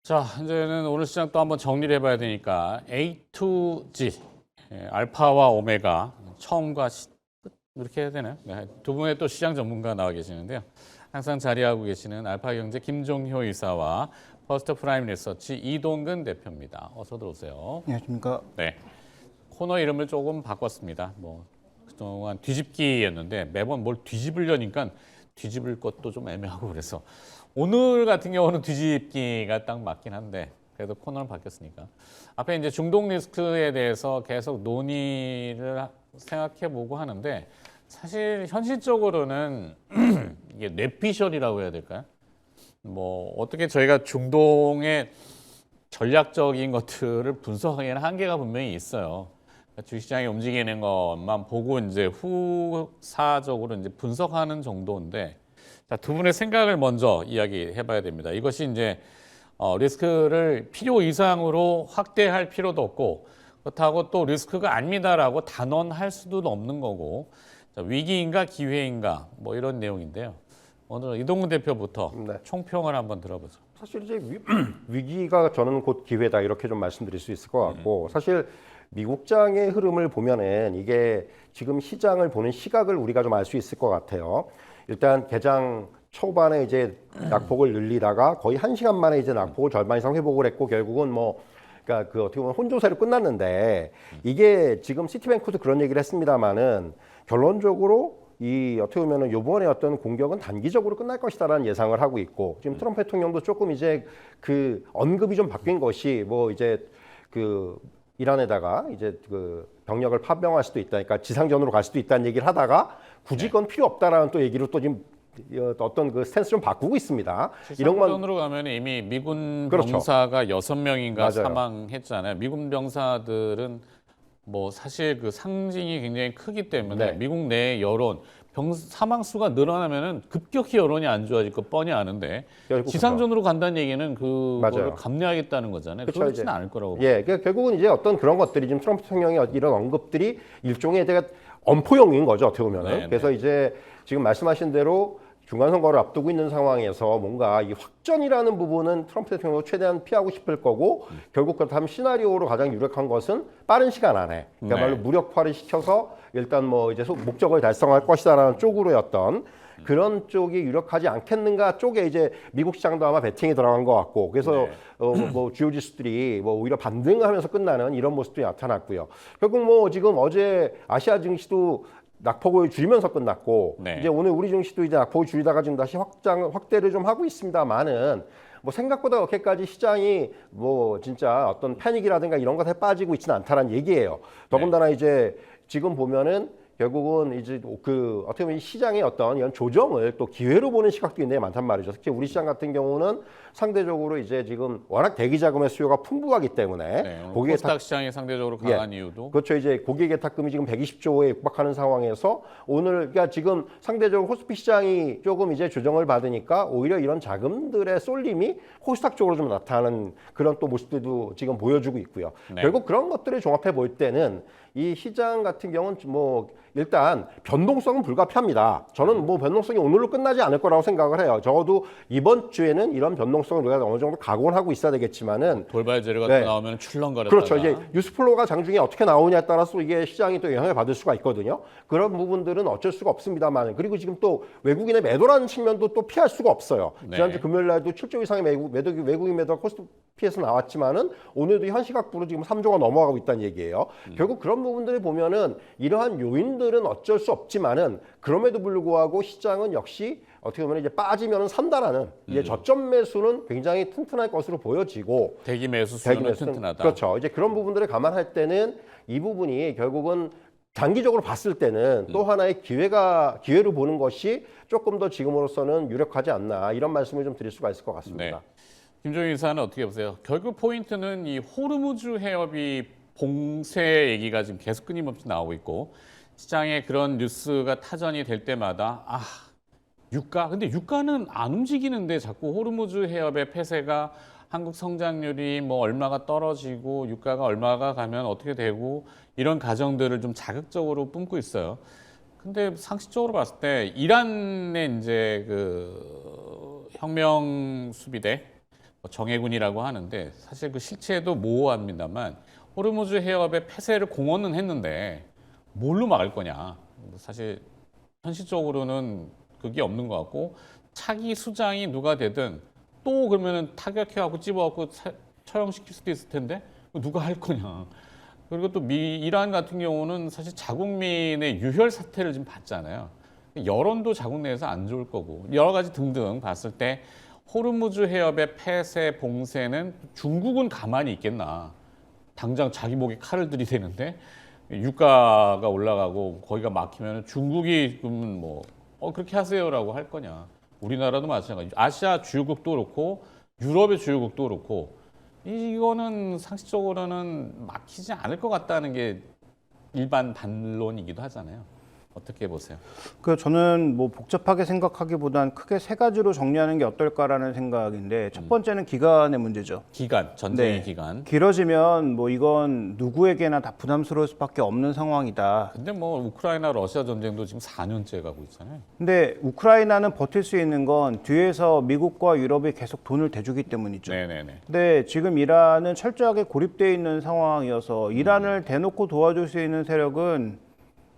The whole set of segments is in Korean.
자, 이제는 오늘 시장 또 한번 정리를 해봐야 되니까 A to G, 알파와 오메가, 처음과 끝 이렇게 해야 되나요? 네, 두 분의 또 시장 전문가 나와 계시는데요. 항상 자리하고 계시는 알파경제 김종효 이사와 퍼스트 프라임 리서치 이동근 대표입니다. 어서 들어오세요. 안녕하십니까. 네, 코너 이름을 조금 바꿨습니다. 뭐 그동안 뒤집기였는데 매번 뭘 뒤집으려니까 뒤집을 것도 좀 애매하고 그래서 오늘 같은 경우는 뒤집기가 딱 맞긴 한데 그래도 코너는 바뀌었으니까 앞에 이제 중동 리스크에 대해서 계속 논의를 생각해보고 하는데 사실 현실적으로는 이게 뇌피셜이라고 해야 될까요? 뭐 어떻게 저희가 중동의 전략적인 것들을 분석하기에는 한계가 분명히 있어요. 주식시장이 움직이는 것만 보고 이제 후사적으로 이제 분석하는 정도인데, 자, 두 분의 생각을 먼저 이야기해봐야 됩니다. 이것이 이제 리스크를 필요 이상으로 확대할 필요도 없고, 그렇다고 또 리스크가 아닙니다라고 단언할 수도 없는 거고, 자, 위기인가 기회인가 뭐 이런 내용인데요. 오늘 이동근 대표부터 네. 총평을 한번 들어보죠. 사실 이제 위기가 저는 곧 기회다 이렇게 좀 말씀드릴 수 있을 것 같고 사실 미국장의 흐름을 보면은 이게 지금 시장을 보는 시각을 우리가 좀 알 수 있을 것 같아요. 일단 개장 초반에 이제 낙폭을 늘리다가 거의 1시간 만에 이제 낙폭을 절반 이상 회복을 했고 결국은 뭐 그러니까 그 어떻게 보면 혼조세로 끝났는데 이게 지금 시티뱅크도 그런 얘기를 했습니다마는 결론적으로 이 어떻게 보면은 이번에 어떤 공격은 단기적으로 끝날 것이다라는 예상을 하고 있고 지금 트럼프 대통령도 조금 이제 그 언급이 좀 바뀐 것이 뭐 이제 그 이란에다가 이제 그 병력을 파병할 수도 있다, 그러니까 지상전으로 갈 수도 있다는 얘기를 하다가 굳이 그건 필요 없다라는 또 얘기로 또 지금 어떤 그 스탠스 좀 바꾸고 있습니다. 이런 건으로 가면 이미 미군 그렇죠. 병사가 6명인가 맞아요. 사망했잖아요. 미군 병사들은 뭐 사실 그 상징이 굉장히 크기 때문에 네. 미국 내 여론 사망 수가 늘어나면은 급격히 여론이 안 좋아질 거 뻔히 아는데 결국 지상전으로 간다는 얘기는 그거를 맞아요. 감내하겠다는 거잖아요. 그쵸, 그렇지는 이제. 않을 거라고. 예, 그러니까 결국은 이제 어떤 그런 것들이 지금 트럼프 대통령의 이런 언급들이 일종의 제가 엄포용인 거죠, 어떻게 보면은. 네, 그래서 이제 지금 말씀하신 대로 중간 선거를 앞두고 있는 상황에서 뭔가 이 확전이라는 부분은 트럼프 대통령도 최대한 피하고 싶을 거고 결국 그렇다면 시나리오로 가장 유력한 것은 빠른 시간 안에 그야말로 네. 무력화를 시켜서 일단 뭐 이제 목적을 달성할 것이다라는 쪽으로였던 그런 쪽이 유력하지 않겠는가 쪽에 이제 미국 시장도 아마 베팅이 들어간 것 같고 그래서 네. 뭐 주요 지수들이 뭐 오히려 반등하면서 끝나는 이런 모습도 나타났고요. 결국 뭐 지금 어제 아시아 증시도 낙폭을 줄이면서 끝났고 네. 이제 오늘 우리 증시도 이제 낙폭을 줄이다가 지금 다시 확대를 좀 하고 있습니다만은 뭐 생각보다 그렇게까지 시장이 뭐 진짜 어떤 패닉이라든가 이런 것에 빠지고 있지는 않다라는 얘기예요. 더군다나 이제 지금 보면은 결국은 이제 그 어떻게 보면 이 시장의 어떤 이런 조정을 또 기회로 보는 시각도 굉장히 많단 말이죠. 특히 우리 시장 같은 경우는 상대적으로 이제 지금 워낙 대기 자금의 수요가 풍부하기 때문에 네, 고객의 코스닥 시장이 상대적으로 강한 이유도 그렇죠. 이제 고객의 탁금이 지금 120조에 육박하는 상황에서 오늘 그러니까 지금 상대적으로 코스피 시장이 조금 이제 조정을 받으니까 오히려 이런 자금들의 쏠림이 코스닥 쪽으로 좀 나타나는 그런 또 모습들도 지금 보여주고 있고요. 네. 결국 그런 것들을 종합해 볼 때는 이 시장 같은 경우는 뭐 일단 변동성은 불가피합니다. 저는 뭐 변동성이 오늘로 끝나지 않을 거라고 생각을 해요. 적어도 이번 주에는 이런 변동성을 우리가 어느 정도 각오를 하고 있어야 되겠지만은 돌발 재료가 네. 또 나오면 출렁거렸다가 그렇죠. 이제 뉴스플로우가 장중에 어떻게 나오냐에 따라서 이게 시장이 또 영향을 받을 수가 있거든요. 그런 부분들은 어쩔 수가 없습니다만 그리고 지금 또 외국인의 매도라는 측면도 또 피할 수가 없어요. 네. 지난주 금요일 날도 7조 이상의 외국인 매도가 코스피에서 나왔지만은 오늘도 현 시각부로 지금 3조가 넘어가고 있다는 얘기예요. 결국 그런 부분들을 보면은 이러한 요인들은 어쩔 수 없지만은 그럼에도 불구하고 시장은 역시 어떻게 보면 이제 빠지면은 산다라는 이제 저점 매수는 굉장히 튼튼할 것으로 보여지고 대기 매수 수준은 튼튼하다. 그렇죠. 이제 그런 부분들을 감안할 때는 이 부분이 결국은 단기적으로 봤을 때는 또 하나의 기회로 보는 것이 조금 더 지금으로서는 유력하지 않나 이런 말씀을 좀 드릴 수가 있을 것 같습니다. 네. 김종인 이사는 어떻게 보세요? 결국 포인트는 이 호르무즈 해협이 봉쇄 얘기가 지금 계속 끊임없이 나오고 있고 시장에 그런 뉴스가 타전이 될 때마다 유가? 근데 유가는 안 움직이는데 자꾸 호르무즈 해협의 폐쇄가 한국 성장률이 뭐 얼마가 떨어지고 유가가 얼마가 가면 어떻게 되고 이런 가정들을 좀 자극적으로 뿜고 있어요. 근데 상식적으로 봤을 때 이란의 이제 그 혁명 수비대 정예군이라고 하는데 사실 그 실체도 모호합니다만 호르무즈 해협의 폐쇄를 공언은 했는데 뭘로 막을 거냐. 사실 현실적으로는 그게 없는 것 같고 차기 수장이 누가 되든 또 그러면은 타격해갖고 찝어갖고 처형시킬 수도 있을 텐데 누가 할 거냐. 그리고 또 이란 같은 경우는 사실 자국민의 유혈 사태를 지금 봤잖아요. 여론도 자국 내에서 안 좋을 거고 여러 가지 등등 봤을 때 호르무즈 해협의 폐쇄 봉쇄는 중국은 가만히 있겠나. 당장 자기 목에 칼을 들이대는데 유가가 올라가고 거기가 막히면 중국이 그러면 뭐 그렇게 하세요라고 할 거냐. 우리나라도 마찬가지. 아시아 주요국도 그렇고 유럽의 주요국도 그렇고 이거는 상식적으로는 막히지 않을 것 같다는 게 일반 반론이기도 하잖아요. 어떻게 보세요? 저는 뭐 복잡하게 생각하기보단 크게 세 가지로 정리하는 게 어떨까라는 생각인데 첫 번째는 기간의 문제죠. 기간, 전쟁의 네. 기간. 길어지면 뭐 이건 누구에게나 다 부담스러울 수밖에 없는 상황이다. 근데 뭐 우크라이나 러시아 전쟁도 지금 4년째 가고 있잖아요. 근데 우크라이나는 버틸 수 있는 건 뒤에서 미국과 유럽이 계속 돈을 대주기 때문이죠. 네네네. 근데 지금 이란은 철저하게 고립되어 있는 상황이어서 이란을 대놓고 도와줄 수 있는 세력은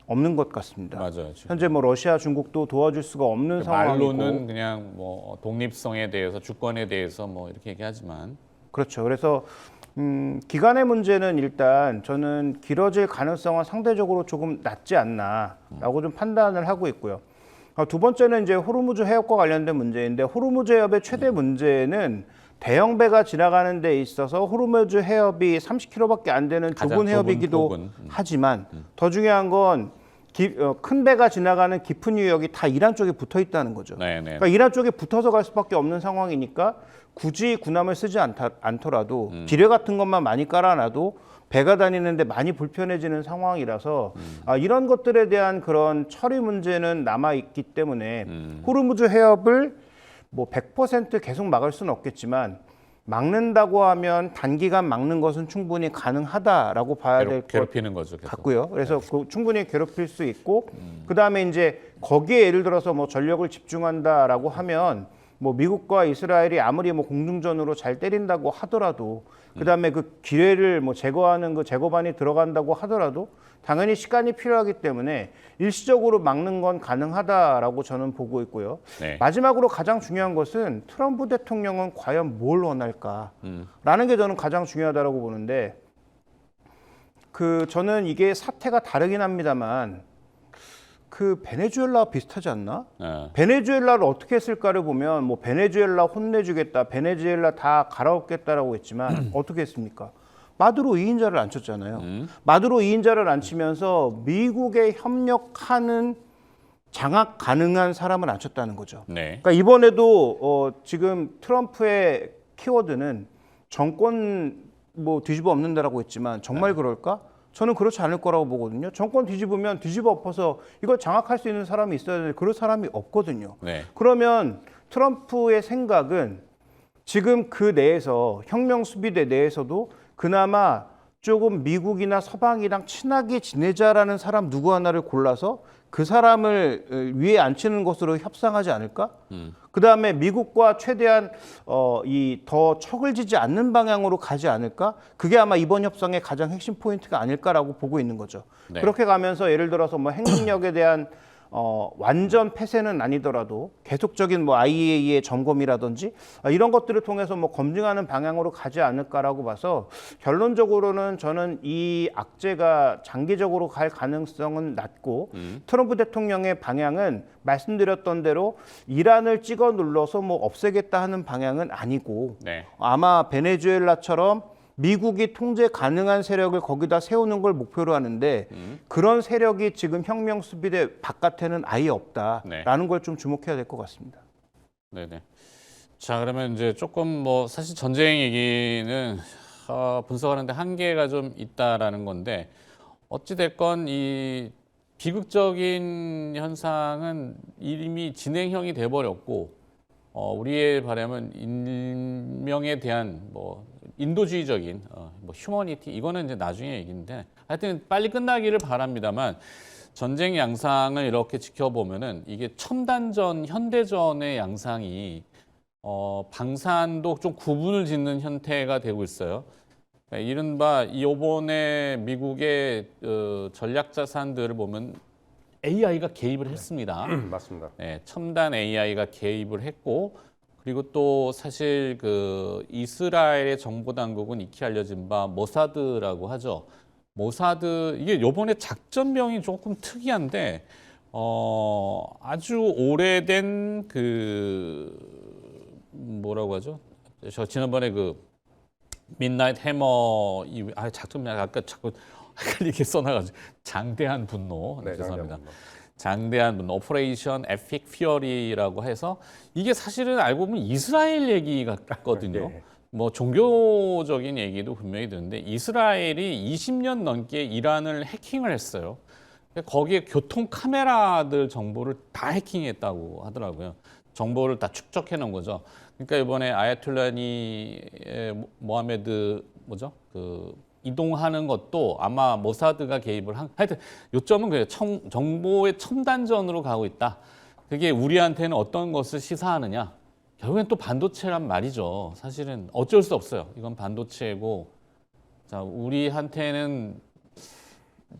없는 것 같습니다. 맞아요. 지금. 현재 뭐 러시아, 중국도 도와줄 수가 없는 상황이고 말로는 그냥 뭐 독립성에 대해서 주권에 대해서 뭐 이렇게 얘기하지만 그렇죠. 그래서 기간의 문제는 일단 저는 길어질 가능성은 상대적으로 조금 낮지 않나라고 좀 판단을 하고 있고요. 두 번째는 이제 호르무즈 해협과 관련된 문제인데 호르무즈 해협의 최대 문제는 대형 배가 지나가는 데 있어서 호르무즈 해협이 30km밖에 안 되는 가장 좁은 해협이기도 좁은. 하지만 더 중요한 건 큰 배가 지나가는 깊은 유역이 다 이란 쪽에 붙어 있다는 거죠. 네네. 그러니까 이란 쪽에 붙어서 갈 수밖에 없는 상황이니까 굳이 군함을 쓰지 않더라도 지뢰 같은 것만 많이 깔아놔도 배가 다니는데 많이 불편해지는 상황이라서 이런 것들에 대한 그런 처리 문제는 남아 있기 때문에 호르무즈 해협을 뭐 100% 계속 막을 수는 없겠지만 막는다고 하면 단기간 막는 것은 충분히 가능하다라고 봐야 될 것 괴롭히는 거죠. 계속. 같고요. 그래서 충분히 괴롭힐 수 있고 그다음에 이제 거기에 예를 들어서 뭐 전력을 집중한다라고 하면 뭐 미국과 이스라엘이 아무리 뭐 공중전으로 잘 때린다고 하더라도 그다음에 그 기뢰를 뭐 제거하는 그 제거반이 들어간다고 하더라도 당연히 시간이 필요하기 때문에 일시적으로 막는 건 가능하다라고 저는 보고 있고요. 네. 마지막으로 가장 중요한 것은 트럼프 대통령은 과연 뭘 원할까라는 게 저는 가장 중요하다고 보는데 저는 이게 사태가 다르긴 합니다만 베네수엘라와 비슷하지 않나? 네. 베네수엘라를 어떻게 했을까를 보면 뭐 베네수엘라 혼내주겠다, 베네수엘라 다 갈아엎겠다라고 했지만 어떻게 했습니까? 마두로 2인자를 앉혔잖아요. 마두로 2인자를 앉히면서 미국에 협력하는 장악 가능한 사람을 앉혔다는 거죠. 네. 그러니까 이번에도 지금 트럼프의 키워드는 정권 뭐 뒤집어 엎는다라고 했지만 정말 그럴까? 저는 그렇지 않을 거라고 보거든요. 정권 뒤집으면 뒤집어 엎어서 이걸 장악할 수 있는 사람이 있어야 되는데 그럴 사람이 없거든요. 네. 그러면 트럼프의 생각은 지금 그 내에서 혁명 수비대 내에서도 그나마 조금 미국이나 서방이랑 친하게 지내자라는 사람 누구 하나를 골라서 그 사람을 위에 앉히는 것으로 협상하지 않을까? 그 다음에 미국과 최대한 더 척을 지지 않는 방향으로 가지 않을까? 그게 아마 이번 협상의 가장 핵심 포인트가 아닐까라고 보고 있는 거죠. 네. 그렇게 가면서 예를 들어서 뭐 핵능력에 대한 완전 폐쇄는 아니더라도 계속적인 뭐 IAEA의 점검이라든지 이런 것들을 통해서 뭐 검증하는 방향으로 가지 않을까라고 봐서 결론적으로는 저는 이 악재가 장기적으로 갈 가능성은 낮고 트럼프 대통령의 방향은 말씀드렸던 대로 이란을 찍어 눌러서 뭐 없애겠다 하는 방향은 아니고 네. 아마 베네수엘라처럼 미국이 통제 가능한 세력을 거기다 세우는 걸 목표로 하는데 그런 세력이 지금 혁명 수비대 바깥에는 아예 없다라는 걸 좀 주목해야 될 것 같습니다. 네네. 자, 그러면 이제 조금 뭐 사실 전쟁 얘기는 분석하는데 한계가 좀 있다라는 건데 어찌 됐건 이 비극적인 현상은 이미 진행형이 돼 버렸고 우리의 바람은 인명에 대한 뭐 인도주의적인 뭐 휴머니티 이거는 이제 나중에 얘기인데 하여튼 빨리 끝나기를 바랍니다만 전쟁 양상을 이렇게 지켜보면은 이게 첨단전 현대전의 양상이 방산도 좀 구분을 짓는 형태가 되고 있어요. 이른바 이번에 미국의 전략 자산들을 보면 AI가 개입을 했습니다. 맞습니다. 네, 첨단 AI가 개입을 했고 그리고 또 사실 그 이스라엘의 정보 당국은 익히 알려진 바 모사드라고 하죠. 모사드 이게 요번에 작전명이 조금 특이한데 아주 오래된 그 뭐라고 하죠? 저 지난번에 그 midnight 해머 작전명 아까 자꾸 헷갈리게 써놔가지고 장대한 분노 죄송합니다. 장대한 분노 오퍼레이션 에픽 피어리라고 해서 이게 사실은 알고 보면 이스라엘 얘기 같거든요. 네. 뭐 종교적인 얘기도 분명히 드는데 이스라엘이 20년 넘게 이란을 해킹을 했어요. 거기에 교통 카메라들 정보를 다 해킹했다고 하더라고요. 정보를 다 축적해 놓은 거죠. 그러니까 이번에 아야톨라니 모하메드 뭐죠? 그 이동하는 것도 아마 모사드가 개입을 한. 하여튼 요점은 그래요. 정보의 첨단전으로 가고 있다. 그게 우리한테는 어떤 것을 시사하느냐? 결국엔 또 반도체란 말이죠. 사실은 어쩔 수 없어요. 이건 반도체고, 자 우리한테는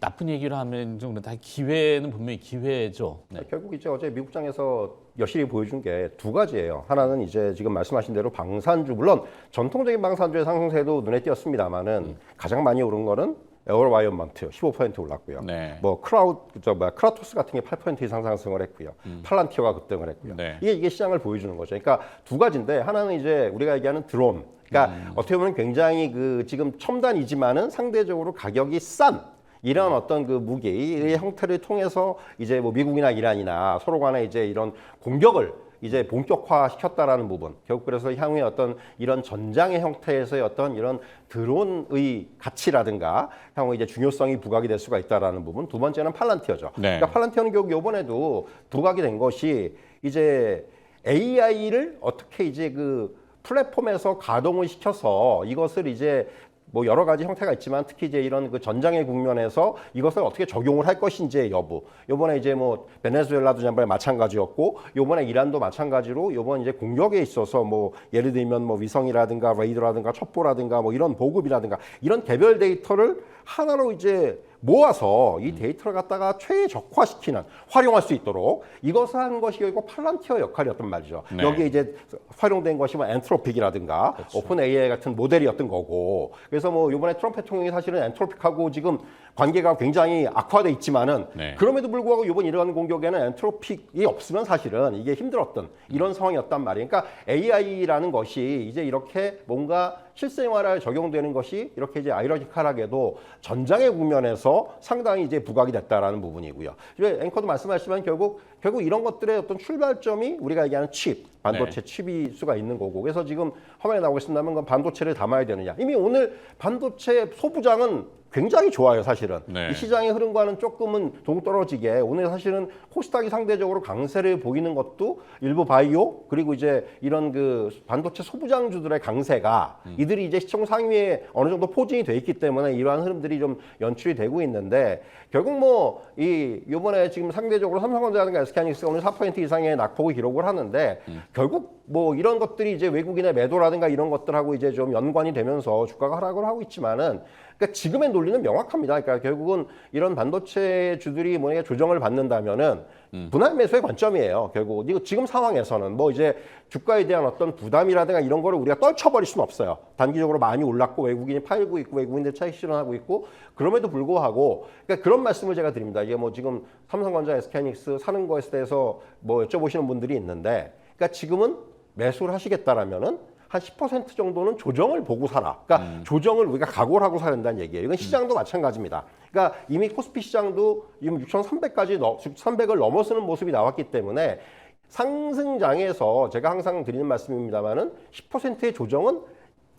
나쁜 얘기를 하면 좀 다 기회는 분명히 기회죠. 네. 결국 이제 어제 미국장에서 여실히 보여준 게 두 가지예요. 하나는 이제 지금 말씀하신 대로 방산주, 물론 전통적인 방산주의 상승세도 눈에 띄었습니다만은 가장 많이 오른 거는 에어와이어먼트 15% 올랐고요. 네. 뭐 크라토스 같은 게 8% 이상 상승을 했고요. 팔란티어가 급등을 했고요. 네. 이게 시장을 보여주는 거죠. 그러니까 두 가지인데 하나는 이제 우리가 얘기하는 드론. 그러니까 어떻게 보면 굉장히 그 지금 첨단이지만은 상대적으로 가격이 싼 이런 어떤 그 무기의 형태를 통해서 이제 뭐 미국이나 이란이나 서로 간에 이제 이런 공격을 이제 본격화시켰다라는 부분. 결국 그래서 향후에 어떤 이런 전장의 형태에서의 어떤 이런 드론의 가치라든가 향후 이제 중요성이 부각이 될 수가 있다라는 부분. 두 번째는 팔란티어죠. 네. 그러니까 팔란티어는 결국 이번에도 부각이 된 것이 이제 AI를 어떻게 이제 그 플랫폼에서 가동을 시켜서 이것을 이제 뭐 여러 가지 형태가 있지만 특히 이제 이런 그 전장의 국면에서 이것을 어떻게 적용을 할 것인지의 여부. 요번에 이제 뭐 베네수엘라도 지난번에 마찬가지였고 요번에 이란도 마찬가지로 요번 이제 공격에 있어서 뭐 예를 들면 뭐 위성이라든가 레이더라든가 첩보라든가 뭐 이런 보급이라든가 이런 개별 데이터를 하나로 이제 모아서 이 데이터를 갖다가 최적화시키는 활용할 수 있도록 이것을 한 것이 결국 팔란티어 역할이었단 말이죠. 네. 여기에 이제 활용된 것이 뭐 엔트로픽이라든가 그렇죠. 오픈 AI 같은 모델이었던 거고 그래서 뭐 이번에 트럼프 대통령이 사실은 엔트로픽하고 지금 관계가 굉장히 악화돼 있지만은 네. 그럼에도 불구하고 이번 이러한 공격에는 엔트로픽이 없으면 사실은 이게 힘들었던 이런 상황이었단 말이에요. 그러니까 AI라는 것이 이제 이렇게 뭔가 실생활에 적용되는 것이 이렇게 이제 아이러니컬하게도 전장의 국면에서 상당히 이제 부각이 됐다라는 부분이고요. 이제 앵커도 말씀하시지만 결국 이런 것들의 어떤 출발점이 우리가 얘기하는 칩, 반도체 칩일 수가 있는 거고. 그래서 지금 화면에 나오고 있습니다만 그 반도체를 담아야 되느냐. 이미 오늘 반도체 소부장은 굉장히 좋아요, 사실은. 네. 이 시장의 흐름과는 조금은 동떨어지게 오늘 사실은 코스닥이 상대적으로 강세를 보이는 것도 일부 바이오 그리고 이제 이런 그 반도체 소부장주들의 강세가 이들이 이제 시총 상위에 어느 정도 포진이 돼 있기 때문에 이러한 흐름들이 좀 연출이 되고 있는데 결국 뭐 이번에 지금 상대적으로 삼성전자라든가 SK하이닉스가 오늘 4% 이상의 낙폭을 기록을 하는데 결국 뭐 이런 것들이 이제 외국인의 매도라든가 이런 것들하고 이제 좀 연관이 되면서 주가가 하락을 하고 있지만은 그러니까 지금의 논리는 명확합니다. 그러니까 결국은 이런 반도체 주들이 뭐냐 조정을 받는다면은 분할 매수의 관점이에요. 결국 이거 지금 상황에서는 뭐 이제 주가에 대한 어떤 부담이라든가 이런 거를 우리가 떨쳐버릴 수는 없어요. 단기적으로 많이 올랐고 외국인이 팔고 있고 외국인들 차익 실현하고 있고 그럼에도 불구하고 그러니까 그런 말씀을 제가 드립니다. 이게 뭐 지금 삼성전자, SK하이닉스 사는 거에 대해서 뭐 여쭤보시는 분들이 있는데 그러니까 지금은 매수를 하시겠다라면은 한 10% 정도는 조정을 보고 사라. 그러니까 조정을 우리가 각오를 하고 사야 된다는 얘기예요. 이건 시장도 마찬가지입니다. 그러니까 이미 코스피 시장도 지금 6,300을 넘어서는 모습이 나왔기 때문에 상승장에서 제가 항상 드리는 말씀입니다만은 10%의 조정은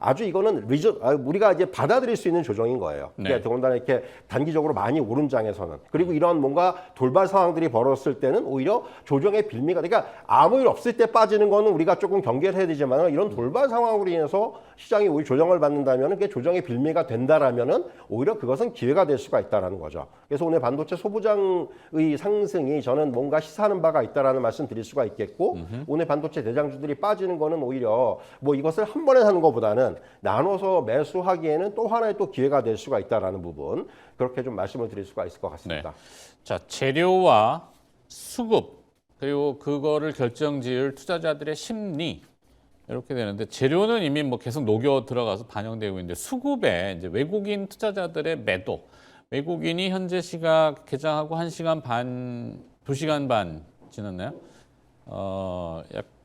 아주 이거는 우리가 이제 받아들일 수 있는 조정인 거예요. 네. 그러니까 더군다나 이렇게 단기적으로 많이 오른 장에서는. 그리고 이런 뭔가 돌발 상황들이 벌어졌을 때는 오히려 조정의 빌미가, 그러니까 아무 일 없을 때 빠지는 거는 우리가 조금 경계를 해야 되지만 이런 돌발 상황으로 인해서 시장이 오히려 조정을 받는다면 그게 조정의 빌미가 된다라면은 오히려 그것은 기회가 될 수가 있다라는 거죠. 그래서 오늘 반도체 소부장의 상승이 저는 뭔가 시사하는 바가 있다라는 말씀 드릴 수가 있겠고, 오늘 반도체 대장주들이 빠지는 거는 오히려 뭐 이것을 한 번에 사는 것보다는 나눠서 매수하기에는 또 하나의 또 기회가 될 수가 있다라는 부분, 그렇게 좀 말씀을 드릴 수가 있을 것 같습니다. 네. 자, 재료와 수급 그리고 그거를 결정지을 투자자들의 심리 이렇게 되는데, 재료는 이미 뭐 계속 녹여 들어가서 반영되고 있는데, 수급에 이제 외국인 투자자들의 매도, 외국인이 현재 시각 개장하고 1시간 반, 2시간 반 지났나요?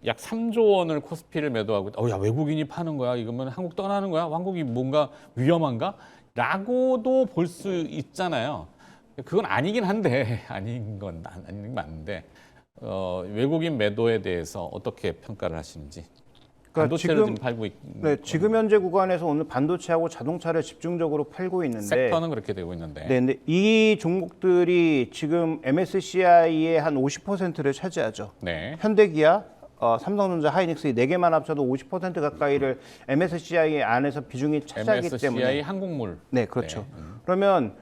약 3조 원을 코스피를 매도하고, 야, 외국인이 파는 거야? 이거면 한국 떠나는 거야? 한국이 뭔가 위험한가? 라고도 볼 수 있잖아요. 그건 아니긴 한데, 아닌 건 맞는데, 외국인 매도에 대해서 어떻게 평가를 하시는지. 그러니까 반도체를 지금 팔고 있는. 네, 지금 현재 구간에서 오늘 반도체하고 자동차를 집중적으로 팔고 있는데, 섹터는 그렇게 되고 있는데. 네, 근데 이 종목들이 지금 MSCI의 한 50%를 차지하죠. 네. 현대기아, 삼성전자, 하이닉스 이 4개만 합쳐도 50% 가까이를 MSCI 안에서 비중이 차지하기 MSCI 때문에. 한국물. 네, 그렇죠. 그러면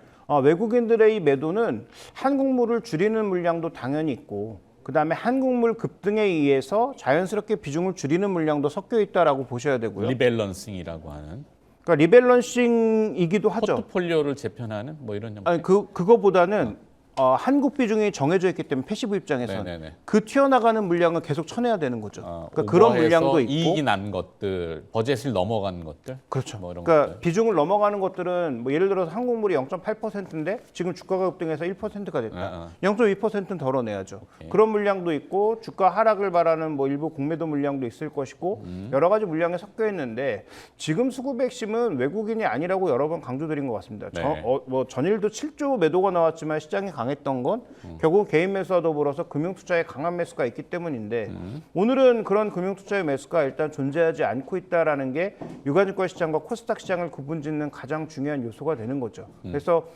외국인들의 이 매도는 한국물을 줄이는 물량도 당연히 있고, 그다음에 한국물 급등에 의해서 자연스럽게 비중을 줄이는 물량도 섞여 있다라고 보셔야 되고요. 리밸런싱이라고 하는. 그러니까 리밸런싱이기도 하죠. 포트폴리오를 재편하는 뭐 이런 형태. 아니 그거보다는 한국 비중이 정해져 있기 때문에 패시브 입장에서는 네네네. 그 튀어나가는 물량을 계속 쳐내야 되는 거죠. 그러니까 그런 물량도 있고. 이익이 난 것들, 버젯을 넘어간 것들. 그렇죠. 뭐 이런 그러니까 것들. 비중을 넘어가는 것들은 뭐 예를 들어서 한국물이 0.8%인데 지금 주가가 급등해서 1%가 됐다. 0.2%는 덜어내야죠. 오케이. 그런 물량도 있고, 주가 하락을 바라는 뭐 일부 공매도 물량도 있을 것이고, 여러 가지 물량이 섞여 있는데, 지금 수급의 핵심은 외국인이 아니라고 여러 번 강조드린 것 같습니다. 네. 뭐 전일도 7조 매도가 나왔지만 시장이 강했던 건 결국 개인 매수와 더불어서 금융투자의 강한 매수가 있기 때문인데, 오늘은 그런 금융투자의 매수가 일단 존재하지 않고 있다라는 게 유가증권 시장과 코스닥 시장을 구분짓는 가장 중요한 요소가 되는 거죠. 그래서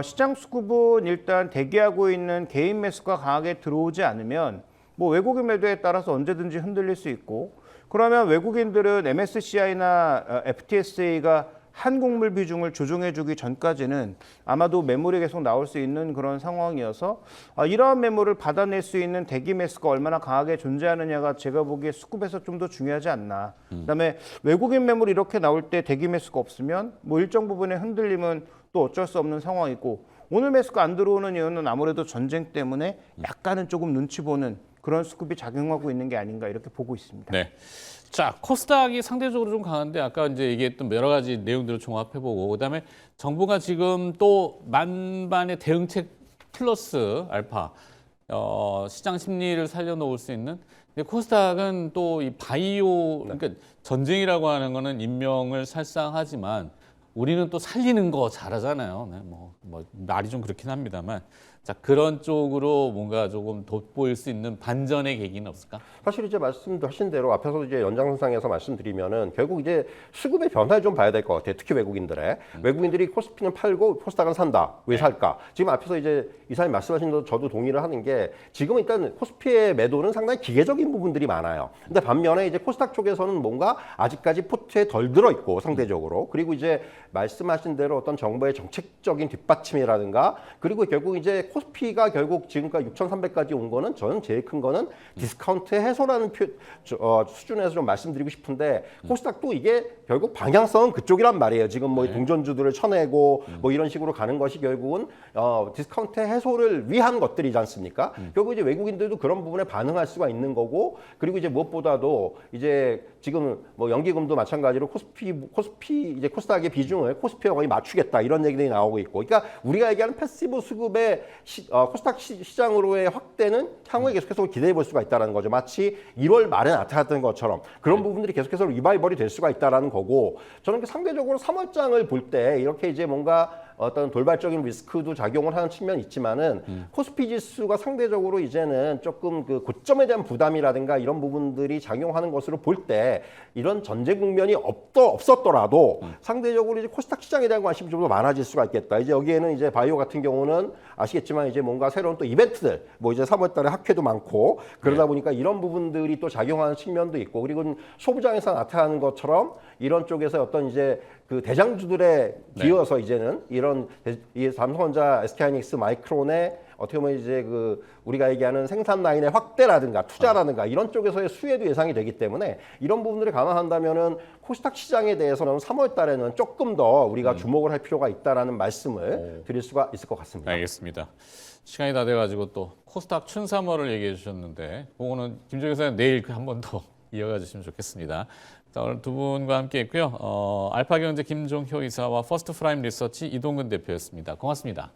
시장 수급은 일단 대기하고 있는 개인 매수가 강하게 들어오지 않으면 뭐 외국인 매도에 따라서 언제든지 흔들릴 수 있고, 그러면 외국인들은 MSCI나 FTSE가 한국물 비중을 조정해주기 전까지는 아마도 매물이 계속 나올 수 있는 그런 상황이어서, 이러한 매물을 받아낼 수 있는 대기 매수가 얼마나 강하게 존재하느냐가 제가 보기에 수급에서 좀 더 중요하지 않나. 그다음에 외국인 매물이 이렇게 나올 때 대기 매수가 없으면 뭐 일정 부분의 흔들림은 또 어쩔 수 없는 상황이고, 오늘 매수가 안 들어오는 이유는 아무래도 전쟁 때문에 약간은 조금 눈치 보는 그런 수급이 작용하고 있는 게 아닌가 이렇게 보고 있습니다. 네. 자, 코스닥이 상대적으로 좀 강한데, 아까 이제 얘기했던 여러 가지 내용들을 종합해보고, 그다음에 정부가 지금 또 만반의 대응책 플러스 알파 시장 심리를 살려놓을 수 있는. 근데 코스닥은 또 이 바이오, 그러니까 전쟁이라고 하는 거는 인명을 살상하지만 우리는 또 살리는 거 잘하잖아요. 네, 뭐 말이 좀 그렇긴 합니다만. 자, 그런 쪽으로 뭔가 조금 돋보일 수 있는 반전의 계기는 없을까? 사실 이제 말씀하신 대로 앞에서 이제 연장선상에서 말씀드리면은 결국 이제 수급의 변화를 좀 봐야 될 것 같아요. 특히 외국인들의. 외국인들이 코스피는 팔고 코스닥은 산다. 왜 살까? 지금 앞에서 이제 이사님 말씀하신 대로 저도 동의를 하는 게, 지금 일단 코스피의 매도는 상당히 기계적인 부분들이 많아요. 근데 반면에 이제 코스닥 쪽에서는 뭔가 아직까지 포트에 덜 들어있고 상대적으로, 그리고 이제 말씀하신 대로 어떤 정부의 정책적인 뒷받침이라든가, 그리고 결국 이제 코스피가 결국 지금까지 6,300까지 온 거는, 저는 제일 큰 거는 디스카운트 해소라는 수준에서 좀 말씀드리고 싶은데, 코스닥도 이게 결국 방향성은 그쪽이란 말이에요. 지금 뭐 동전주들을 쳐내고 뭐 이런 식으로 가는 것이 결국은 디스카운트 해소를 위한 것들이지 않습니까? 결국 이제 외국인들도 그런 부분에 반응할 수가 있는 거고, 그리고 이제 무엇보다도 이제 지금 뭐 연기금도 마찬가지로 코스피 이제 코스닥의 비중을 코스피와 거의 맞추겠다 이런 얘기들이 나오고 있고, 그러니까 우리가 얘기하는 패시브 수급의 코스닥 시장으로의 확대는 향후에 계속해서 기대해 볼 수가 있다는 거죠. 마치 1월 말에 나타났던 것처럼 그런 부분들이 계속해서 리바이벌이 될 수가 있다는 거고, 저는 상대적으로 3월장을 볼 때 이렇게 이제 뭔가 어떤 돌발적인 리스크도 작용을 하는 측면이 있지만은 코스피 지수가 상대적으로 이제는 조금 그 고점에 대한 부담이라든가 이런 부분들이 작용하는 것으로 볼 때 이런 전제 국면이 없었더라도 상대적으로 이제 코스닥 시장에 대한 관심이 좀 더 많아질 수가 있겠다. 이제 여기에는 이제 바이오 같은 경우는 아시겠지만 이제 뭔가 새로운 또 이벤트들, 뭐 이제 3월달에 학회도 많고 그러다 보니까 이런 부분들이 또 작용하는 측면도 있고, 그리고 소부장에서 나타나는 것처럼 이런 쪽에서 어떤 이제 그 대장주들에 기어서 이제는 이런 이 삼성전자, SK하이닉스, 마이크론의 어떻게 보면 이제 그 우리가 얘기하는 생산 라인의 확대라든가 투자라든가 이런 쪽에서의 수혜도 예상이 되기 때문에 이런 부분들을 감안한다면은 코스닥 시장에 대해서는 3월 달에는 조금 더 우리가 주목을 할 필요가 있다라는 말씀을 드릴 수가 있을 것 같습니다. 알겠습니다. 시간이 다 돼가지고 또 코스닥 춘3월을 얘기해 주셨는데 그거는 김종현 선생님 내일 한 번 더 이어가 주시면 좋겠습니다. 자, 오늘 두 분과 함께 했고요. 알파경제 김종효 이사와 퍼스트 프라임 리서치 이동근 대표였습니다. 고맙습니다.